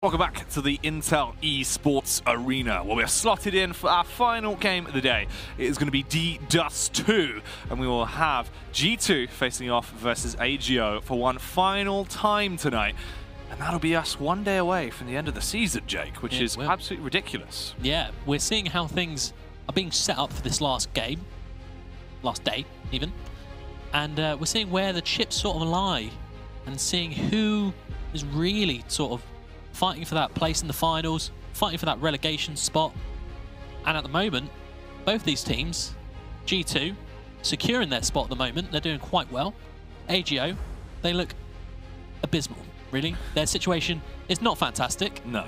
Welcome back to the Intel Esports Arena, where we're slotted in for our final game of the day. It is going to be Dust2, and we will have G2 facing off versus AGO for one final time tonight. And that'll be us one day away from the end of the season, Jake, which is absolutely ridiculous. Yeah, we're seeing how things are being set up for this last game, last day even, and we're seeing where the chips sort of lie and seeing who is really sort of fighting for that place in the finals, fighting for that relegation spot. And at the moment, both these teams, G2, securing their spot at the moment. They're doing quite well. AGO, they look abysmal, really. Their situation is not fantastic. No.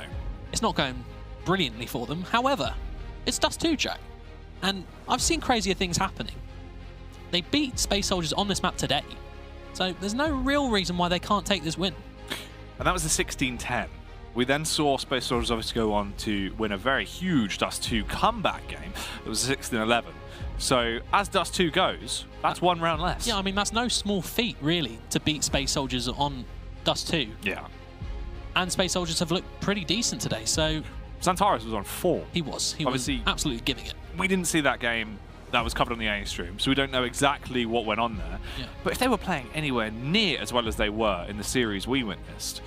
It's not going brilliantly for them. However, it's Dust2, Jack. And I've seen crazier things happening. They beat Space Soldiers on this map today. So there's no real reason why they can't take this win. And that was the 16-10. We then saw Space Soldiers obviously go on to win a very huge Dust2 comeback game. It was 16-11. So as Dust2 goes, that's one round less. Yeah, I mean, that's no small feat, really, to beat Space Soldiers on Dust2. Yeah. And Space Soldiers have looked pretty decent today, so... Xantares was on 4. He was. He obviously, was absolutely giving it. We didn't see that game that was covered on the A stream, so we don't know exactly what went on there. Yeah. But if they were playing anywhere near as well as they were in the series we witnessed,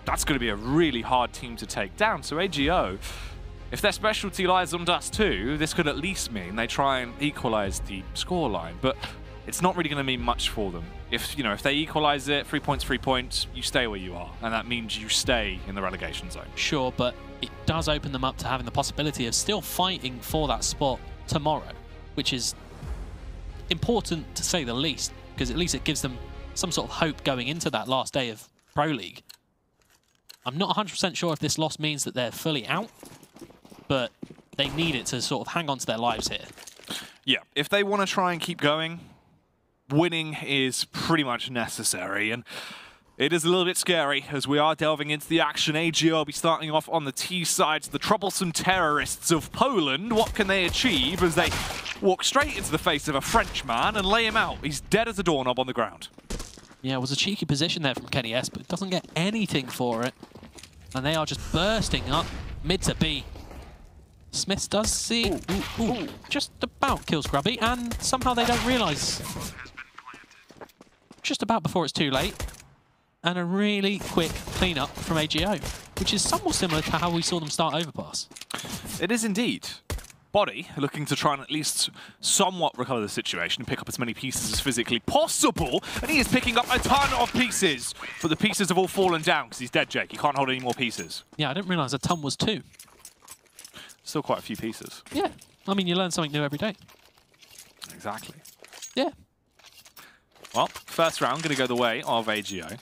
that's going to be a really hard team to take down. So AGO, if their specialty lies on Dust2, this could at least mean they try and equalize the scoreline. But it's not really going to mean much for them. If they equalize it, 3 points, you stay where you are, and that means you stay in the relegation zone. Sure, but it does open them up to having the possibility of still fighting for that spot tomorrow, which is important to say the least, because at least it gives them some sort of hope going into that last day of Pro League. I'm not 100% sure if this loss means that they're fully out, but they need it to sort of hang on to their lives here. Yeah, if they want to try and keep going, winning is pretty much necessary, and it is a little bit scary as we are delving into the action. AGO will be starting off on the T side. The troublesome terrorists of Poland, what can they achieve as they walk straight into the face of a Frenchman and lay him out? He's dead as a doorknob on the ground. Yeah, it was a cheeky position there from Kenny S, but doesn't get anything for it. And they are just bursting up mid to B. Smith does see... Ooh, just about kills Grubby, and somehow they don't realise. Just about before it's too late. And a really quick clean-up from AGO, which is somewhat similar to how we saw them start Overpass. It is indeed. Body looking to try and at least somewhat recover the situation and pick up as many pieces as physically possible, and he is picking up a ton of pieces, but the pieces have all fallen down because he's dead, Jake. He can't hold any more pieces. Yeah, I didn't realise a ton was 2. Still quite a few pieces. Yeah, I mean, you learn something new every day. Exactly. Yeah. Well, first round going to go the way of AGO.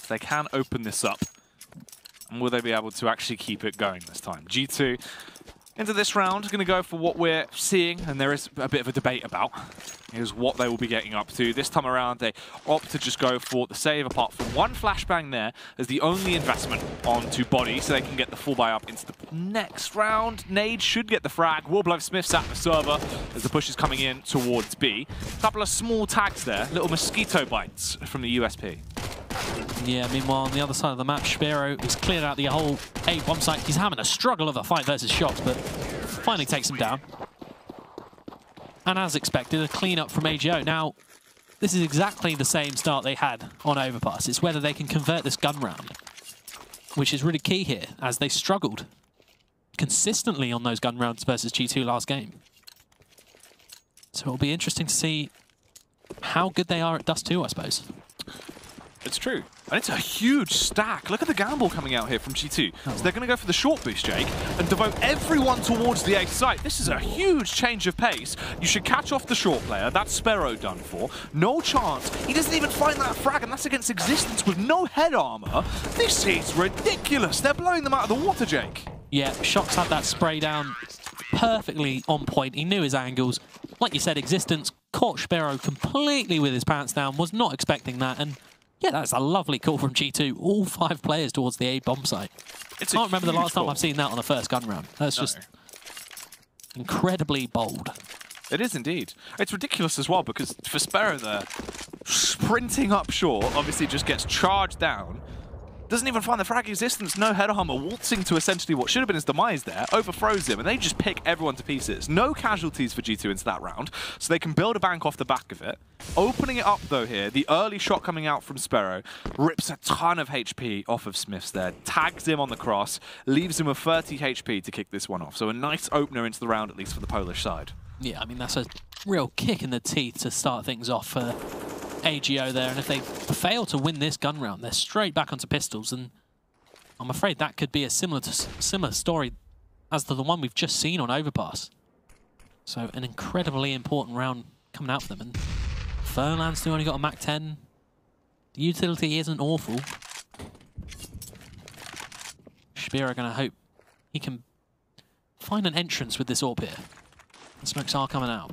They can open this up, and will they be able to actually keep it going this time? G2 into this round is going to go for what we're seeing, and there is a bit of a debate about, is what they will be getting up to. This time around, they opt to just go for the save, apart from one flashbang there as the only investment onto Body, so they can get the full buy up into the next round. Nade should get the frag. Warblow Smith's at the server as the push is coming in towards B. A couple of small tags there, little mosquito bites from the USP. Yeah, meanwhile, on the other side of the map, Spiro has cleared out the whole A bomb site. He's having a struggle of a fight versus Shox, but finally takes him down. And as expected, a clean-up from AGO. Now, this is exactly the same start they had on Overpass. It's whether they can convert this gun round, which is really key here, as they struggled consistently on those gun rounds versus G2 last game. So it'll be interesting to see how good they are at Dust2, I suppose. It's true. And it's a huge stack. Look at the gamble coming out here from G2. So they're going to go for the short boost, Jake, and devote everyone towards the A site. This is a huge change of pace. You should catch off the short player. That's Sparrow done for. No chance. He doesn't even find that frag, and that's against Existence with no head armor. This is ridiculous. They're blowing them out of the water, Jake. Yeah, Shox had that spray down perfectly on point. He knew his angles. Like you said, Existence caught Sparrow completely with his pants down. Was not expecting that, and yeah, that's a lovely call from G2. All 5 players towards the A bomb site. I can't remember the last time I've seen that on a first gun round. That's just incredibly bold. It is indeed. It's ridiculous as well because for Sparrow there, sprinting up short, obviously just gets charged down. Doesn't even find the frag. Existence, no header hammer, waltzing to essentially what should have been his demise there, overthrows him, and they just pick everyone to pieces. No casualties for G2 into that round, so they can build a bank off the back of it. Opening it up though here, the early shot coming out from Sparrow rips a ton of HP off of Smiths there, tags him on the cross, leaves him with 30 HP to kick this one off. So a nice opener into the round, at least for the Polish side. Yeah, I mean, that's a real kick in the teeth to start things off for AGO there, and if they fail to win this gun round, they're straight back onto pistols, and I'm afraid that could be a similar story as to the one we've just seen on Overpass. So an incredibly important round coming out for them, and Furlan's still only got a Mach 10. The utility isn't awful. Spira gonna hope he can find an entrance with this AWP here. The smokes are coming out.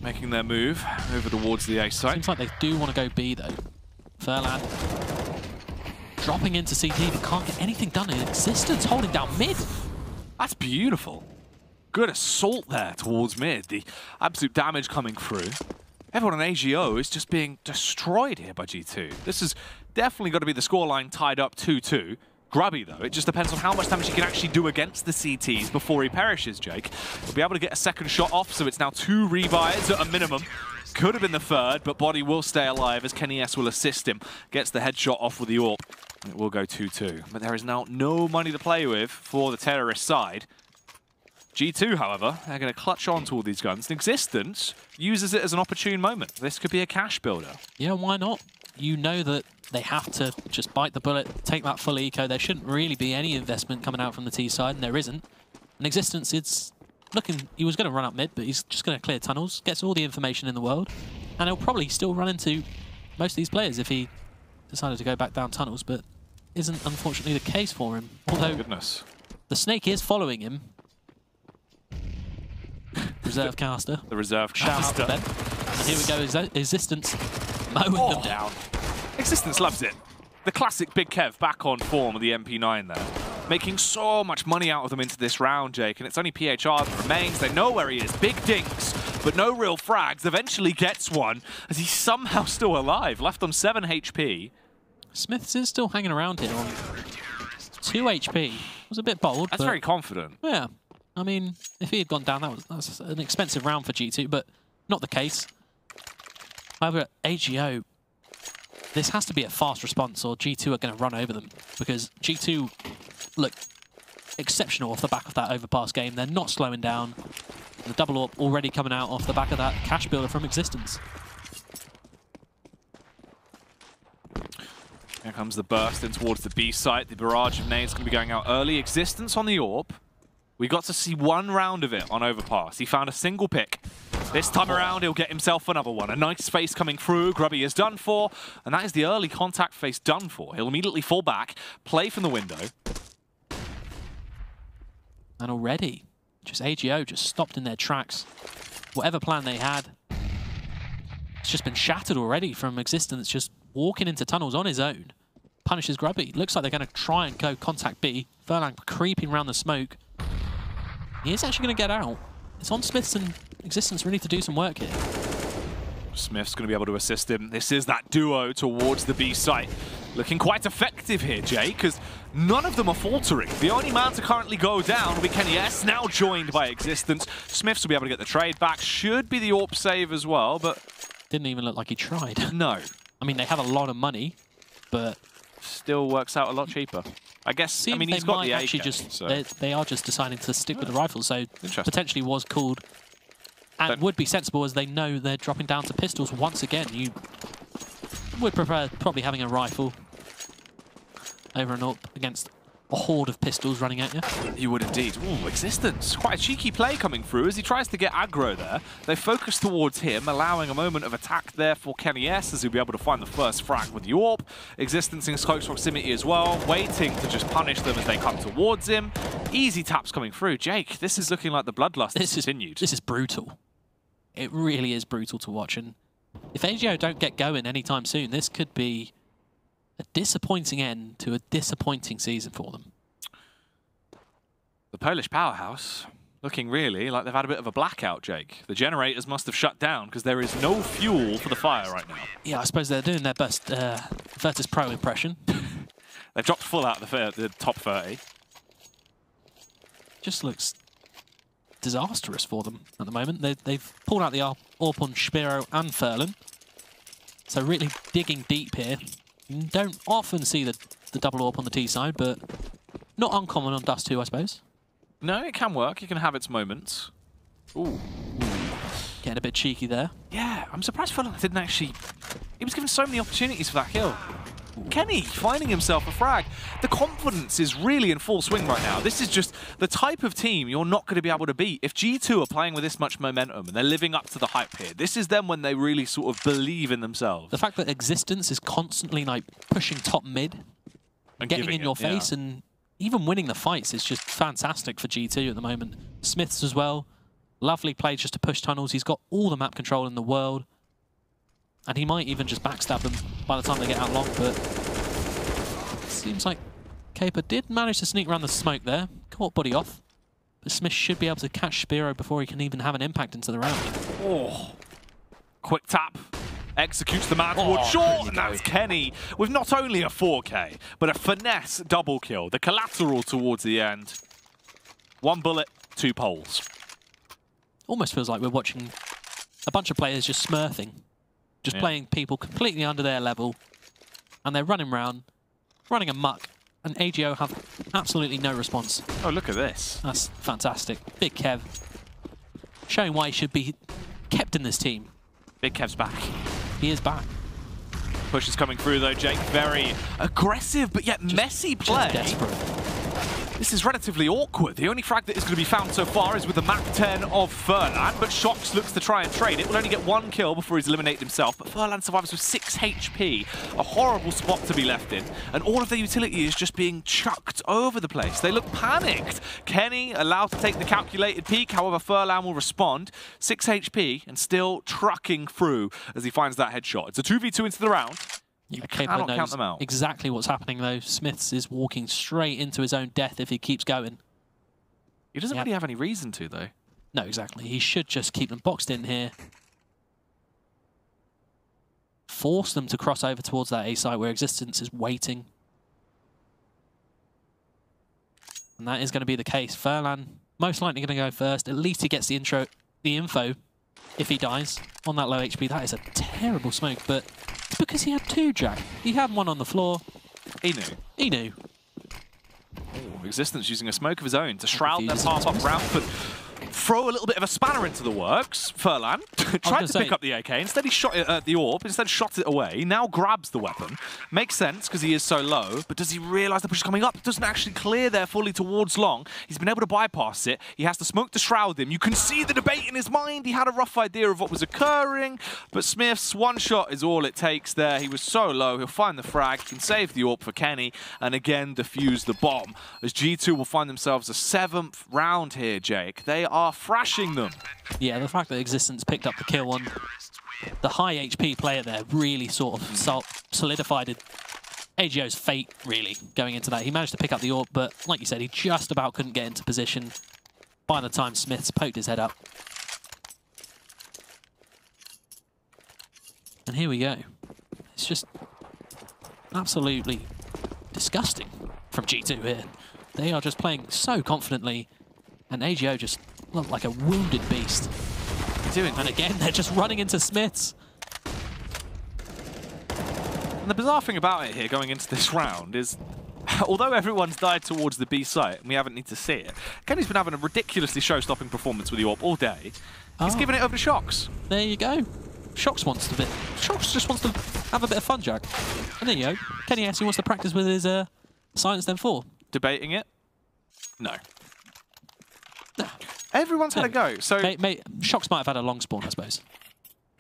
Making their move over towards the A site. Seems like they do want to go B though. Furlan dropping into CT but can't get anything done in Existence, holding down mid. That's beautiful. Good assault there towards mid. The absolute damage coming through. Everyone in AGO is just being destroyed here by G2. This has definitely got to be the scoreline tied up 2-2. Grubby, though, it just depends on how much damage he can actually do against the CTs before he perishes, Jake. He'll be able to get a second shot off, so it's now 2 revives at a minimum. Could have been the third, but Body will stay alive as Kenny S will assist him. Gets the headshot off with the AWP. It will go 2-2. But there is now no money to play with for the terrorist side. G2, however, they're going to clutch on to all these guns. Existence uses it as an opportune moment. This could be a cash builder. Yeah, why not? You know that they have to just bite the bullet, take that full eco. There shouldn't really be any investment coming out from the T side, and there isn't. And Existence, it's looking, he was going to run up mid, but he's just going to clear tunnels, gets all the information in the world, and he'll probably still run into most of these players if he decided to go back down tunnels, but isn't unfortunately the case for him. Although Goodness. The snake is following him. Reserve caster. The reserve Shout caster. out to Ben. And here we go, Existence mowing them down. Existence loves it. The classic Big Kev back on form of the MP9 there. Making so much money out of them into this round, Jake, and it's only PHR that remains. They know where he is. Big dinks, but no real frags. Eventually gets one, as he's somehow still alive. Left on 7 HP. Smiths is still hanging around here on 2 HP. Was a bit bold. That's very confident. Yeah. I mean, if he had gone down, that's an expensive round for G2, but not the case. However, AGO, this has to be a fast response or G2 are going to run over them, because G2 look exceptional off the back of that overpass game. They're not slowing down. The double AWP already coming out off the back of that cash builder from Existence. Here comes the burst in towards the B site. The barrage of nades going to be going out early. Existence on the AWP. We got to see one round of it on Overpass. He found a single pick. This time around, he'll get himself another one. A nice face coming through. Grubby is done for. And that is the early contact face done for. He'll immediately fall back, play from the window. And already, just AGO just stopped in their tracks. Whatever plan they had, it's just been shattered already from Existence, just walking into tunnels on his own. Punishes Grubby. Looks like they're going to try and go contact B. Furlan creeping around the smoke. He is actually going to get out. It's on Smiths and Existence really to do some work here. Smith's going to be able to assist him. This is that duo towards the B site. Looking quite effective here, Jay, because none of them are faltering. The only man to currently go down will be Kenny S, now joined by Existence. Smiths will be able to get the trade back. Should be the AWP save as well, but... Didn't even look like he tried. No. I mean, they have a lot of money, but... Still works out a lot cheaper. I guess, I mean, he's got the AK, so... They are just deciding to stick with the rifle, so potentially was called and would be sensible as they know they're dropping down to pistols once again. You would prefer probably having a rifle over and up against a horde of pistols running at you. You would indeed. Ooh, Existence. Quite a cheeky play coming through as he tries to get aggro there. They focus towards him, allowing a moment of attack there for Kenny S, as he'll be able to find the first frag with the AWP. Existence in close proximity as well, waiting to just punish them as they come towards him. Easy taps coming through. Jake, this is looking like the bloodlust has continued. This is brutal. It really is brutal to watch, and if AGO don't get going anytime soon, this could be a disappointing end to a disappointing season for them. The Polish powerhouse Looking really like they've had a bit of a blackout, Jake. The generators must have shut down because there is no fuel for the fire right now. Yeah, I suppose they're doing their best Virtus Pro impression. They've dropped full out of the top 30. Just looks disastrous for them at the moment. They've pulled out the AWP on Spiro and Furlan. So really digging deep here. You don't often see the double AWP on the T side, but not uncommon on Dust2, I suppose. No, it can work. It can have its moments. Ooh. Getting a bit cheeky there. Yeah, I'm surprised Furlan didn't actually... He was given so many opportunities for that kill. Kenny finding himself a frag. The confidence is really in full swing right now. This is just the type of team you're not going to be able to beat. If G2 are playing with this much momentum and they're living up to the hype here, this is them when they really sort of believe in themselves. The fact that Existence is constantly like pushing top mid, and getting in your face, and even winning the fights is just fantastic for G2 at the moment. Smiths as well. Lovely play just to push tunnels. He's got all the map control in the world. And he might even just backstab them by the time they get out long, but it seems like Caper did manage to sneak around the smoke there. Caught body off. But Smith should be able to catch Spiro before he can even have an impact into the round. Oh. Quick tap. Executes the man towards short, and that's Kenny with not only a 4K, but a finesse double kill. The collateral towards the end. 1 bullet, 2 poles. Almost feels like we're watching a bunch of players just smurfing. Just playing people completely under their level, and they're running around, running amok, and AGO have absolutely no response. Oh, look at this. That's fantastic. Big Kev, showing why he should be kept in this team. Big Kev's back. He is back. Push is coming through, though, Jake. Very aggressive, but yet messy play. Just desperate. This is relatively awkward. The only frag that is going to be found so far is with the Mach 10 of Furlan, but Shox looks to try and trade it. Will only get 1 kill before he's eliminated himself, but Furlan survives with 6 HP. A horrible spot to be left in, and all of their utility is just being chucked over the place. They look panicked. Kenny allowed to take the calculated peek, however Furlan will respond. 6 HP and still trucking through as he finds that headshot. It's a 2v2 into the round. Yeah, I cannot count them out. Exactly what's happening though. Smiths is walking straight into his own death if he keeps going. He doesn't really have any reason to, though. No, exactly. He should just keep them boxed in here. Force them to cross over towards that A site where Existence is waiting. And that is going to be the case. Furlan most likely going to go first. At least he gets the info if he dies on that low HP. That is a terrible smoke, but it's because he had 2, Jack. He had 1 on the floor. He knew. He knew. Oh, Existence using a smoke of his own to shroud their path up ramp, but throw a little bit of a spanner into the works. Furlan tried to pick up the AK. Instead, he shot it at the AWP. Instead, shot it away. He now grabs the weapon. Makes sense because he is so low, but does he realize the push is coming up? It doesn't actually clear there fully towards long. He's been able to bypass it. He has to smoke to shroud him. You can see the debate in his mind. He had a rough idea of what was occurring, but Smith's 1 shot is all it takes there. He was so low. He'll find the frag. He can save the AWP for Kenny and again defuse the bomb as G2 will find themselves a 7th round here, Jake. They are thrashing them. Yeah, the fact that Existence picked up the kill on the high HP player there really sort of solidified AGO's fate, really, going into that. He managed to pick up the AWP, but like you said, he just about couldn't get into position by the time Smiths poked his head up. And here we go. It's just absolutely disgusting from G2 here. They are just playing so confidently, and AGO just looked like a wounded beast. And again, they're just running into Smiths. And the bizarre thing about it here going into this round is, although everyone's died towards the B site and we haven't need to see it, Kenny's been having a ridiculously show-stopping performance with the AWP all day. He's given it over to Shox. There you go. Shox wants to Shox just wants to have a bit of fun, Jack. And there you go. Kenny actually wants to practice with his Silence Them 4. Debating it? No. Everyone's had a go. So mate, Shox might have had a long spawn, I suppose.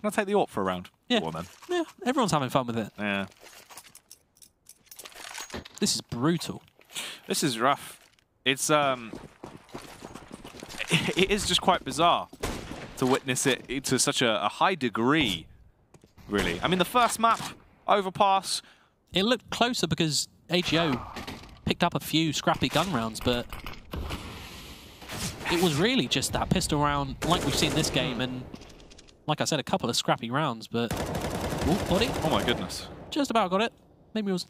Can I take the AWP for a round? Yeah. Go on, then. Yeah, everyone's having fun with it. Yeah. This is brutal. This is rough. It's it is just quite bizarre to witness it to such a high degree, really. I mean, the first map, overpass. It looked closer because AGO picked up a few scrappy gun rounds, but it was really just that pistol round like we've seen this game, and like I said, a couple of scrappy rounds, but... Ooh, body. Oh my goodness. Just about got it. Maybe it was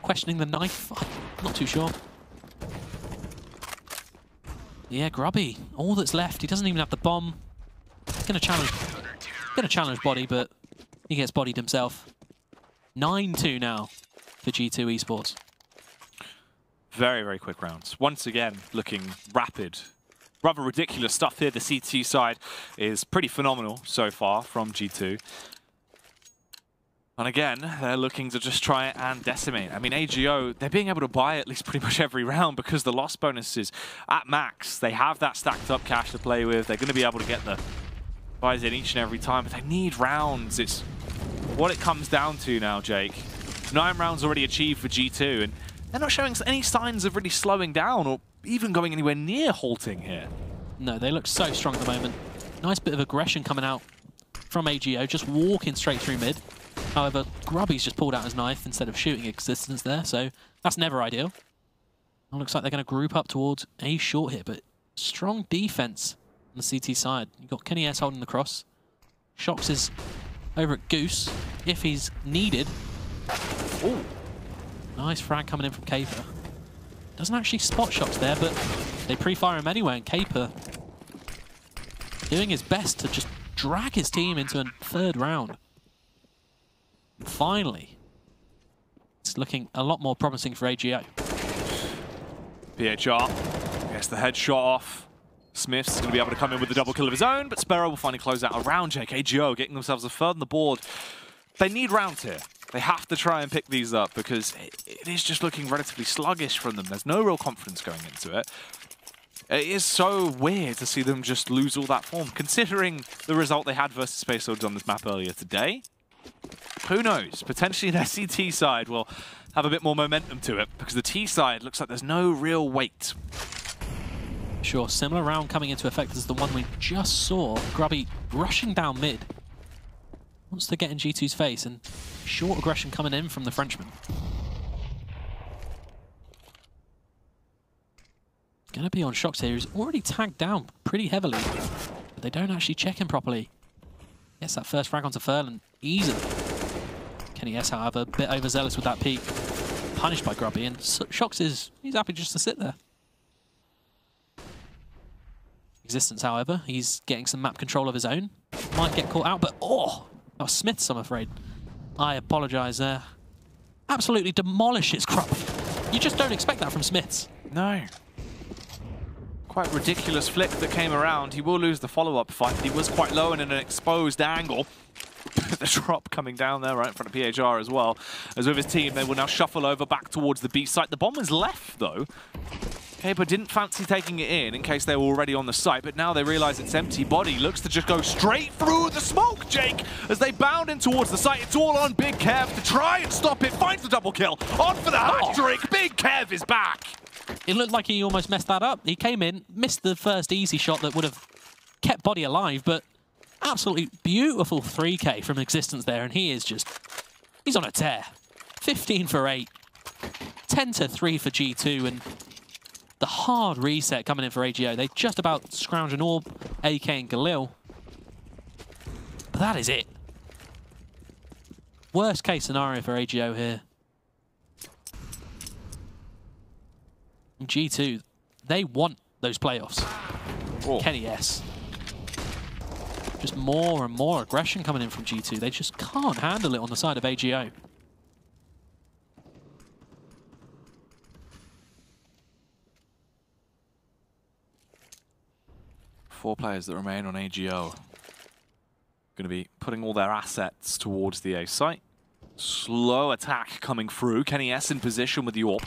questioning the knife. I'm not too sure. Yeah, Grubby. All that's left. He doesn't even have the bomb. Gonna challenge body, but he gets bodied himself. 9-2 now for G2 Esports. Very, very quick rounds. Once again, looking rapid. Rather ridiculous stuff here. The CT side is pretty phenomenal so far from G2. And again, they're looking to just try and decimate. I mean, AGO, they're being able to buy at least pretty much every round because the loss bonus is at max. They have that stacked up cash to play with. They're going to be able to get the buys in each and every time, but they need rounds. It's what it comes down to now, Jake. 9 rounds already achieved for G2, and they're not showing any signs of really slowing down or even going anywhere near halting here. No, they look so strong at the moment. Nice bit of aggression coming out from AGO, just walking straight through mid. However, Grubby's just pulled out his knife instead of shooting Existence there, so that's never ideal. It looks like they're going to group up towards A short here, but strong defense on the CT side. You've got Kenny S holding the cross. Shox is over at Goose, if he's needed. Oh, nice frag coming in from Caper. Doesn't actually spot Shox there, but they pre-fire him anyway, and Caper doing his best to just drag his team into a 3rd round. And finally, it's looking a lot more promising for AGO. PHR gets the headshot off. Smith's going to be able to come in with the double kill of his own, but Sparrow will finally close out a round. Jake, AGO getting themselves a 3rd on the board. They need rounds here. They have to try and pick these up because it is just looking relatively sluggish from them. There's no real confidence going into it. It is so weird to see them just lose all that form, considering the result they had versus Space Ods on this map earlier today. Who knows? Potentially their CT side will have a bit more momentum to it because the T side looks like there's no real weight. Sure, similar round coming into effect as the one we just saw. Grubby rushing down mid. Wants to get in G2's face, and short aggression coming in from the Frenchman. Gonna be on Shox here, who's already tagged down pretty heavily, but they don't actually check him properly. Gets that first frag onto Furlan easily. Kenny S, however, a bit overzealous with that peek. Punished by Grubby, and Shox he's happy just to sit there. Existence, however, he's getting some map control of his own. Might get caught out, but oh, that was Smith's, I'm afraid. I apologise there. Absolutely demolishes Grubby. You just don't expect that from Smith's. No. Quite ridiculous flick that came around. He will lose the follow-up fight. He was quite low and in an exposed angle. The drop coming down there right in front of PHR as well. As with his team, they will now shuffle over back towards the B site. The bomb is left, though. Caper didn't fancy taking it in case they were already on the site, but now they realize it's empty. Body looks to just go straight through the smoke, Jake, as they bound in towards the site. It's all on Big Kev to try and stop it. Finds the double kill. On for the hat-trick. Big Kev is back. It looked like he almost messed that up. He came in, missed the first easy shot that would have kept Body alive, but absolutely beautiful 3K from Existence there, and he is just... he's on a tear. 15 for 8. 10 to 3 for G2, and the hard reset coming in for AGO. They just about scrounge an orb, AK and Galil. But that is it. Worst case scenario for AGO here. G2, they want those playoffs. Oh. Kenny S. Just more and more aggression coming in from G2. They just can't handle it on the side of AGO. Four players that remain on AGO. Going to be putting all their assets towards the A site. Slow attack coming through. Kenny S in position with the AWP.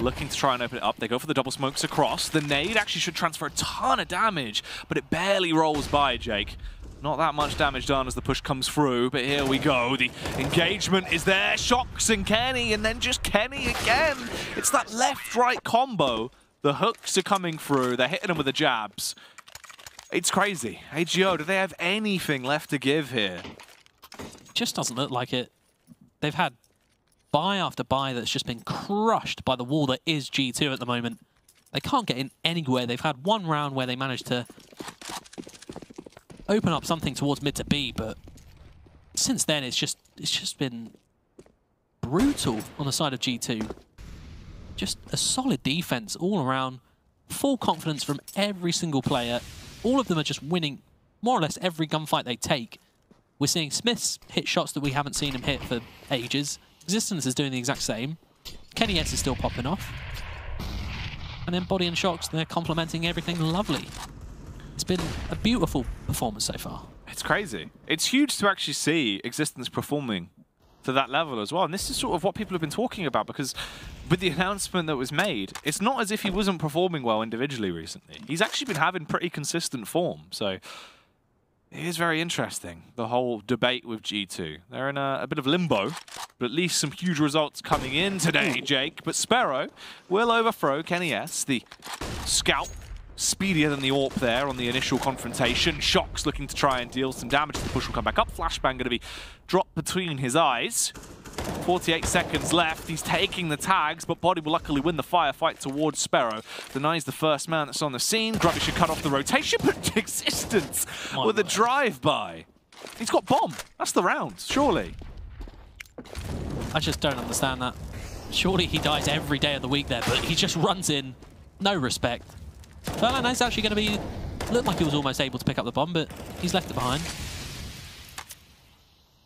Looking to try and open it up. They go for the double smokes across. The nade actually should transfer a ton of damage, but it barely rolls by, Jake. Not that much damage done as the push comes through, but here we go. The engagement is there. Shox and Kenny, and then just Kenny again. It's that left-right combo. The hooks are coming through. They're hitting them with the jabs. It's crazy. AGO, do they have anything left to give here? It just doesn't look like it. They've had buy after buy that's just been crushed by the wall that is G2 at the moment. They can't get in anywhere. They've had one round where they managed to open up something towards mid to B, but since then it's just been brutal on the side of G2. Just a solid defense all around, full confidence from every single player. All of them are just winning more or less every gunfight they take. We're seeing Smiths hit shots that we haven't seen him hit for ages. Existence is doing the exact same. Kenny S is still popping off. And then Body and Shocks, they're complementing everything lovely. It's been a beautiful performance so far. It's crazy. It's huge to actually see Existence performing to that level as well. And this is sort of what people have been talking about, because with the announcement that was made, it's not as if he wasn't performing well individually recently. He's actually been having pretty consistent form. So it is very interesting, the whole debate with G2. They're in a bit of limbo, but at least some huge results coming in today, Jake. But Sparrow will overthrow Kenny S, the scout, speedier than the AWP there on the initial confrontation. Shocks looking to try and deal some damage. The push will come back up. Flashbang going to be dropped between his eyes. 48 seconds left. He's taking the tags, but Body will luckily win the firefight towards Sparrow. Denies the first man that's on the scene. Grubby should cut off the rotation, but Existence with a drive-by. He's got bomb. That's the round, surely. I just don't understand that. Surely he dies every day of the week there, but he just runs in. No respect. Furlan is actually going to be... Looked like he was almost able to pick up the bomb, but he's left it behind.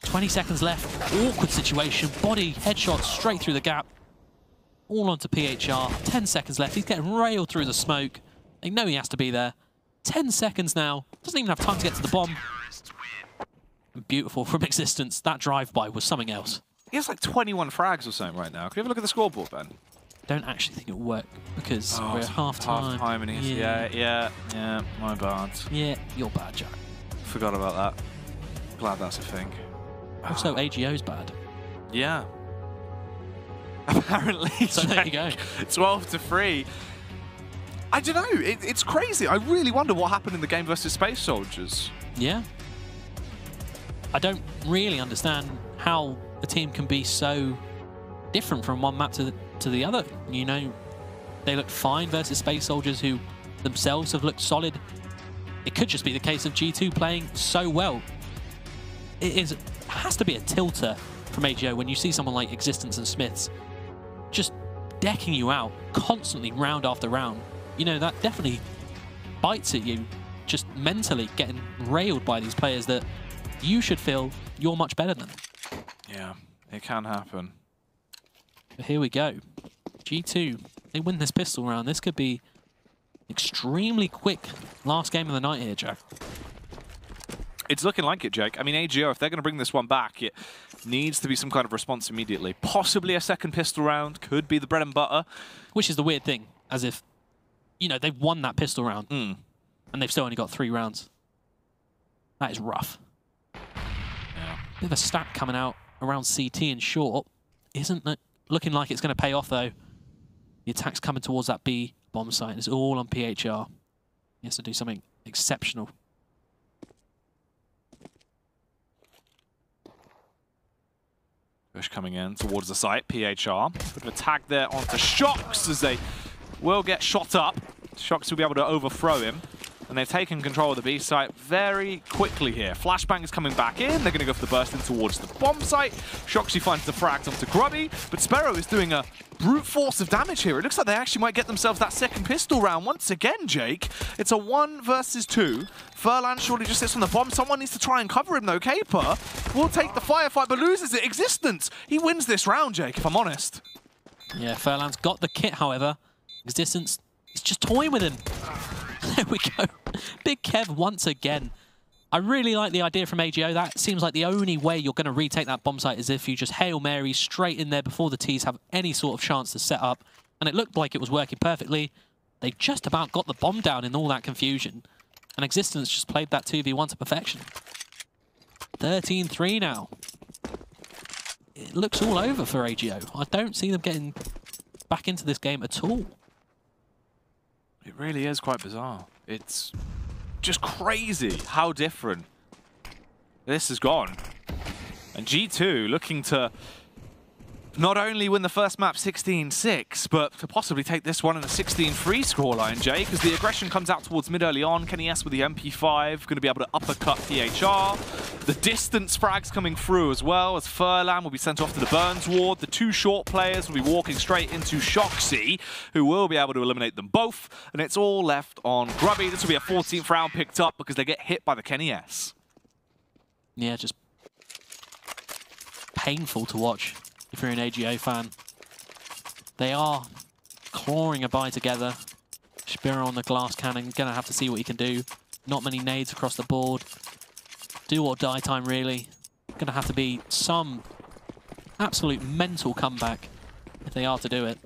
20 seconds left. Awkward situation. Body headshot straight through the gap. All onto PHR. 10 seconds left. He's getting railed through the smoke. They know he has to be there. 10 seconds now. Doesn't even have time to get to the bomb. Beautiful from Existence. That drive-by was something else. He has like 21 frags or something right now. Can you have a look at the scoreboard, Ben? Don't actually think it'll work because we're at half-time. Half-time and he's... Yeah, my bad. Yeah, you're bad, Jack. Forgot about that. Glad that's a thing. Also, AGO's bad. Yeah. Apparently. So there you go. 12-3. I don't know. It's crazy. I really wonder what happened in the game versus Space Soldiers. Yeah. I don't really understand how a team can be so different from one map to the other. You know, they looked fine versus Space Soldiers, who themselves have looked solid. It could just be the case of G2 playing so well. It has to be a tilter from AGO when you see someone like Existence and Smiths just decking you out constantly, round after round. You know, that definitely bites at you, just mentally getting railed by these players that you should feel you're much better than. Yeah, it can happen. But here we go. G2, they win this pistol round. This could be extremely quick last game of the night here, Jack. It's looking like it, Jake. I mean, AGO, if they're going to bring this one back, it needs to be some kind of response immediately. Possibly a second pistol round. Could be the bread and butter. Which is the weird thing, as if, you know, they've won that pistol round, and they've still only got 3 rounds. That is rough. Yeah. Bit of a stat coming out around CT and short. Isn't it looking like it's going to pay off, though? The attack's coming towards that B bomb site. It's all on PHR. He has to do something exceptional. Push coming in towards the site. PHR. Bit of a tag there onto Shocks as they will get shot up. Shocks will be able to overthrow him. And they've taken control of the B site very quickly here. Flashbang is coming back in. They're going to go for the burst in towards the bomb site. Shoxy finds the frags onto Grubby, but Sparrow is doing a brute force of damage here. It looks like they actually might get themselves that second pistol round once again, Jake. It's a 1 versus 2. Furlan surely just sits on the bomb. Someone needs to try and cover him, though. Caper will take the firefight, but loses it. Existence. He wins this round, Jake, if I'm honest. Yeah, Furlan's got the kit, however. Existence is just toying with him. There we go. Big Kev once again. I really like the idea from AGO. That seems like the only way you're going to retake that bomb site is if you just Hail Mary straight in there before the T's have any sort of chance to set up. And it looked like it was working perfectly. They just about got the bomb down in all that confusion. And Existence just played that 2v1 to perfection. 13-3 now. It looks all over for AGO. I don't see them getting back into this game at all. It really is quite bizarre. It's just crazy how different this has gone. And G2 looking to not only win the first map 16-6, but to possibly take this one in a 16-3 scoreline, Jay, because the aggression comes out towards mid early on. Kenny S with the MP5, going to be able to uppercut PHR. The distance frags coming through as well, as Furlan will be sent off to the Burns ward. The two short players will be walking straight into Shoxy, who will be able to eliminate them both. And it's all left on Grubby. This will be a 14th round picked up because they get hit by the Kenny S. Yeah, just painful to watch if you're an AGO fan. They are clawing a bye together. Spiro on the glass cannon, gonna have to see what he can do. Not many nades across the board. Do or die time, really. Gonna have to be some absolute mental comeback if they are to do it.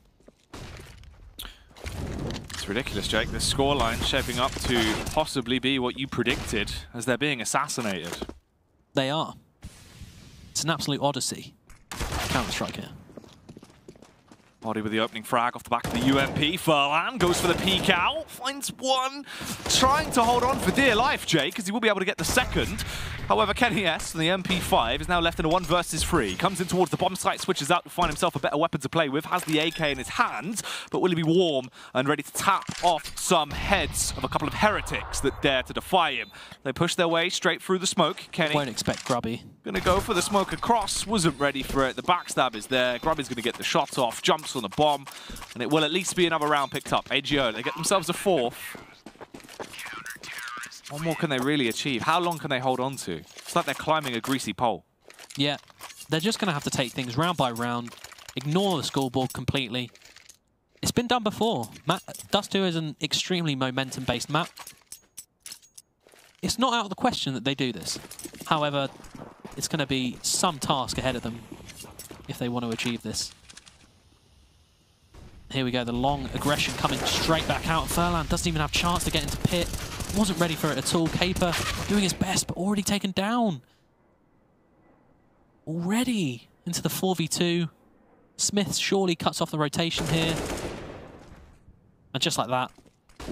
It's ridiculous, Jake. This scoreline shaping up to possibly be what you predicted as they're being assassinated. They are. It's an absolute odyssey. Counter-Strike here. Body with the opening frag off the back of the UMP. Furlan goes for the peek out, finds one, trying to hold on for dear life, Jay, because he will be able to get the second. However, Kenny S and the MP5 is now left in a 1 versus 3. Comes in towards the bomb site, switches out to find himself a better weapon to play with, has the AK in his hands, but will he be warm and ready to tap off some heads of a couple of heretics that dare to defy him? They push their way straight through the smoke. Kenny Won't expect Grubby. gonna go for the smoke across, wasn't ready for it. The backstab is there. Grubby's gonna get the shot off, jumps on the bomb, and it will at least be another round picked up. AGO, they get themselves a 4th. What more can they really achieve? How long can they hold on to? It's like they're climbing a greasy pole. Yeah, they're just going to have to take things round by round, ignore the scoreboard completely. It's been done before. Dust2 is an extremely momentum-based map. It's not out of the question that they do this. However, it's going to be some task ahead of them if they want to achieve this. Here we go, the long aggression coming straight back out. Furlan doesn't even have a chance to get into pit. Wasn't ready for it at all. Caper doing his best, but already taken down. Already into the 4v2. Smith surely cuts off the rotation here. And just like that,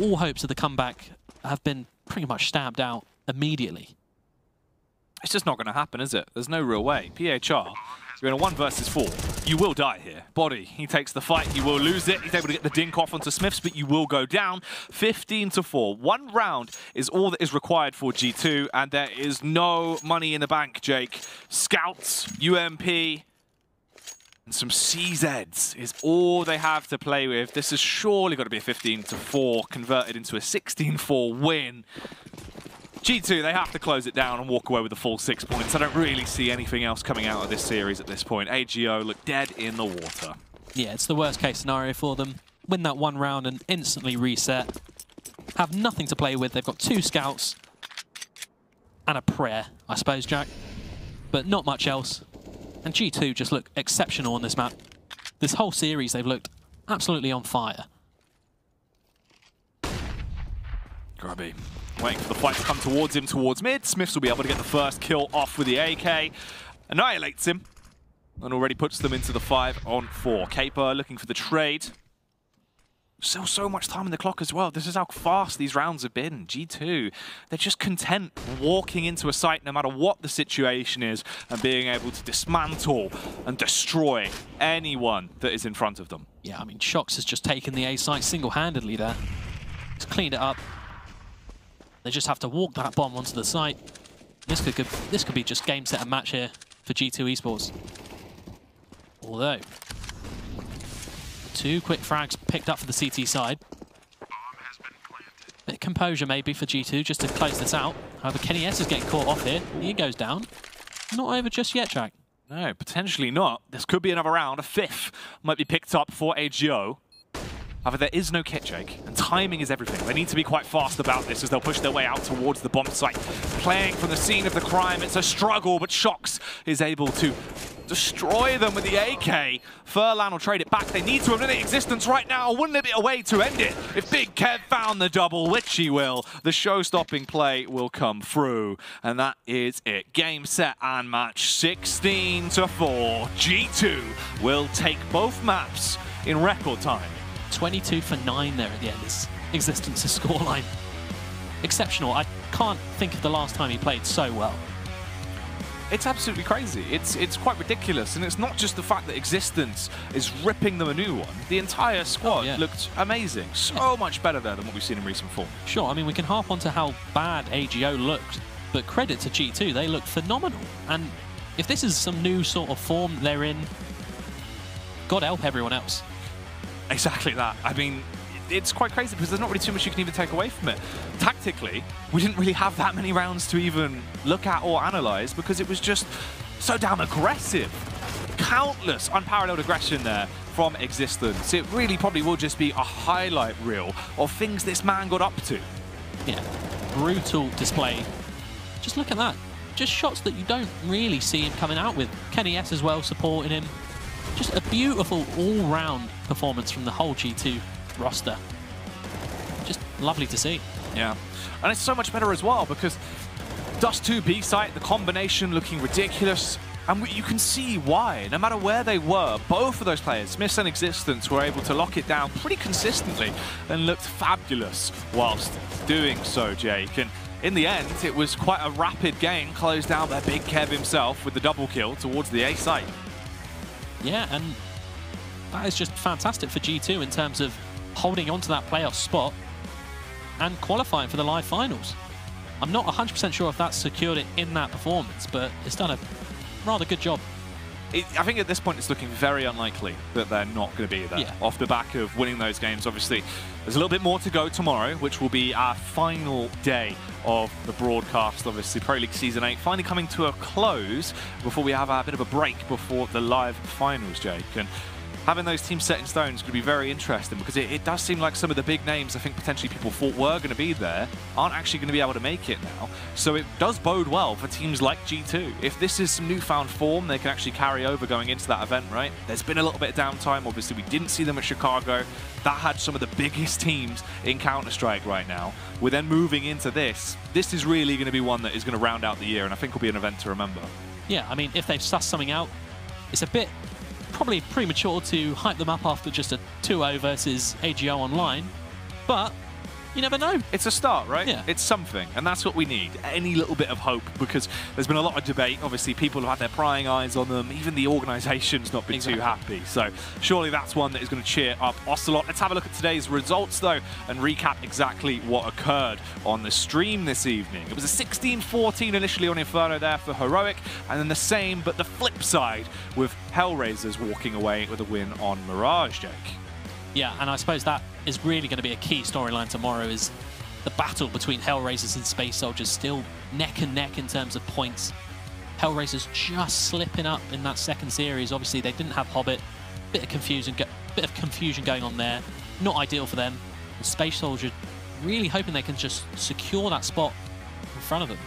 all hopes of the comeback have been pretty much stabbed out immediately. It's just not going to happen, is it? There's no real way. PHR, you're in a 1 versus 4. You will die here. Body, he takes the fight. He will lose it. He's able to get the dink off onto Smiths, but you will go down. 15-4. 1 round is all that is required for G2, and there is no money in the bank, Jake. Scouts, UMP, and some CZs is all they have to play with. This has surely got to be a 15-4 converted into a 16-4 win. G2, they have to close it down and walk away with the full 6 points. I don't really see anything else coming out of this series at this point. AGO look dead in the water. Yeah, it's the worst case scenario for them. Win that 1 round and instantly reset. Have nothing to play with. They've got 2 scouts and a prayer, I suppose, Jack. But not much else. And G2 just look exceptional on this map. This whole series, they've looked absolutely on fire. Grubby waiting for the fight to come towards him, towards mid. Smiths will be able to get the first kill off with the AK. Annihilates him and already puts them into the 5-on-4. Caper looking for the trade. Still so much time in the clock as well. This is how fast these rounds have been. G2, they're just content walking into a site no matter what the situation is and being able to dismantle and destroy anyone that is in front of them. Yeah, I mean, Shox has just taken the A site single-handedly there. He's cleaned it up. They just have to walk that bomb onto the site. This could be just game, set, and match here for G2 Esports. Although, 2 quick frags picked up for the CT side. Bit of composure maybe for G2 just to close this out. However, Kenny S is getting caught off here. He goes down. Not over just yet, Jack. No, potentially not. This could be another round. A 5th might be picked up for AGO. However, there is no kit, Jake, and timing is everything. They need to be quite fast about this as they'll push their way out towards the bomb site. Playing from the scene of the crime, it's a struggle, but Shox is able to destroy them with the AK. Furlan will trade it back. They need to eliminate existence right now. Wouldn't it be a way to end it if Big Kev found the double, which he will. The show-stopping play will come through, and that is it. Game, set, and match 16-4. G2 will take both maps in record time. 22 for 9 there at the end. This Existence's scoreline. Exceptional. I can't think of the last time he played so well. It's absolutely crazy. It's quite ridiculous, and it's not just the fact that Existence is ripping them a new one. The entire squad looked amazing. So much better there than what we've seen in recent form. Sure, I mean, we can harp onto how bad AGO looked, but credit to G2, they looked phenomenal. And if this is some new sort of form they're in, God help everyone else. Exactly that. I mean, it's quite crazy because there's not really too much you can even take away from it. Tactically, we didn't really have that many rounds to even look at or analyze because it was just so damn aggressive. Countless unparalleled aggression there from Existence. It really probably will just be a highlight reel of things this man got up to. Yeah, brutal display. Just look at that. Just shots that you don't really see him coming out with. Kenny S as well supporting him. Just a beautiful all-round performance from the whole G2 roster. Just lovely to see. Yeah, and it's so much better as well because Dust2 B-site, the combination looking ridiculous, and you can see why. No matter where they were, both of those players, Smiths and Existence, were able to lock it down pretty consistently and looked fabulous whilst doing so, Jake. And in the end, it was quite a rapid game, closed down by Big Kev himself with the double kill towards the A site. Yeah, and that is just fantastic for G2 in terms of holding on to that playoff spot and qualifying for the live finals. I'm not 100% sure if that's secured it in that performance, but it's done a rather good job. I think at this point it's looking very unlikely that they're not going to be there. Off the back of winning those games, obviously, there's a little bit more to go tomorrow, which will be our final day of the broadcast. Obviously, Pro League Season 8 finally coming to a close before we have a bit of a break before the live finals, Jake. And having those teams set in stone is going to be very interesting because it does seem like some of the big names I think potentially people thought were going to be there aren't actually going to be able to make it now. So it does bode well for teams like G2. If this is some newfound form, they can actually carry over going into that event, right? There's been a little bit of downtime. Obviously, we didn't see them at Chicago. That had some of the biggest teams in Counter-Strike right now. We're then moving into this. This is really going to be one that is going to round out the year and I think will be an event to remember. Yeah, I mean, if they've sussed something out, it's a bit probably premature to hype them up after just a 2-0 versus AGO online, but you never know. It's a start, right? Yeah. It's something, and that's what we need. Any little bit of hope, because there's been a lot of debate. Obviously, people have had their prying eyes on them. Even the organisation's not been too happy. So surely that's one that is going to cheer up Ocelot. Let's have a look at today's results, though, and recap exactly what occurred on the stream this evening. It was a 16-14 initially on Inferno there for Heroic, and then the same, but the flip side, with Hellraisers walking away with a win on Mirage, Jake. Yeah, and I suppose that is really going to be a key storyline tomorrow, is the battle between Hellraisers and Space Soldiers, still neck and neck in terms of points. Hellraisers just slipping up in that second series. Obviously, they didn't have Hobbit. Bit of confusion going on there. Not ideal for them. And Space Soldier really hoping they can just secure that spot in front of them.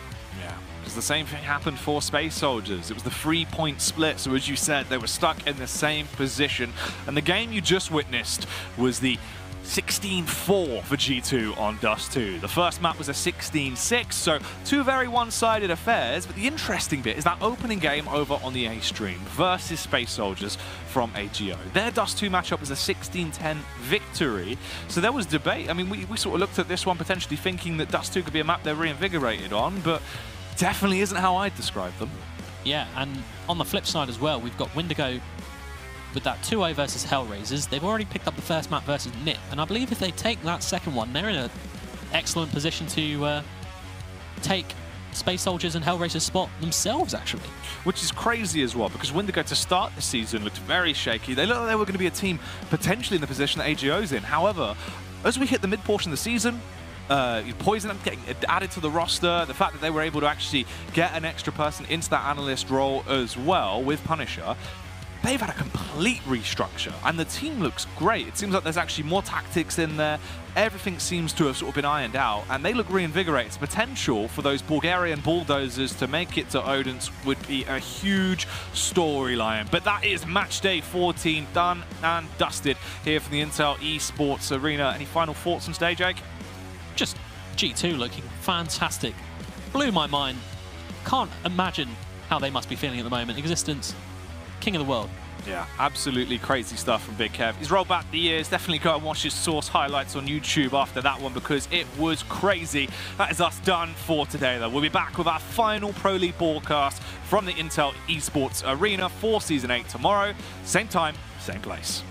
Yeah, because the same thing happened for Space Soldiers. It was the 3-point split, so as you said, they were stuck in the same position. And the game you just witnessed was the 16-4 for G2 on Dust2. The first map was a 16-6, so two very one-sided affairs, but the interesting bit is that opening game over on the A stream versus Space Soldiers from AGO. Their Dust2 matchup was a 16-10 victory, so there was debate. I mean, we sort of looked at this one potentially thinking that Dust2 could be a map they're reinvigorated on, but definitely isn't how I'd describe them. Yeah, and on the flip side as well, we've got Windigo with that 2-0 versus Hellraisers. They've already picked up the first map versus NIP, and I believe if they take that second one, they're in an excellent position to take Space Soldiers and Hellraisers' spot themselves, actually. Which is crazy as well, because Windigo to start the season looked very shaky. They looked like they were going to be a team potentially in the position that AGO's in. However, as we hit the mid-portion of the season, Poison getting added to the roster, the fact that they were able to actually get an extra person into that analyst role as well with Punisher, they've had a complete restructure, and the team looks great. It seems like there's actually more tactics in there. Everything seems to have sort of been ironed out, and they look reinvigorated. It's potential for those Bulgarian bulldozers to make it to Odense would be a huge storyline. But that is match day 14 done and dusted here from the Intel Esports Arena. Any final thoughts on today, Jake? Just G2 looking fantastic. Blew my mind. Can't imagine how they must be feeling at the moment. Existence, king of the world. Yeah, absolutely crazy stuff from Big Kev. He's rolled back the years. Definitely go and watch his Source highlights on YouTube after that one because it was crazy. That is us done for today, though. We'll be back with our final Pro League broadcast from the Intel Esports Arena for Season 8 tomorrow. Same time, same place.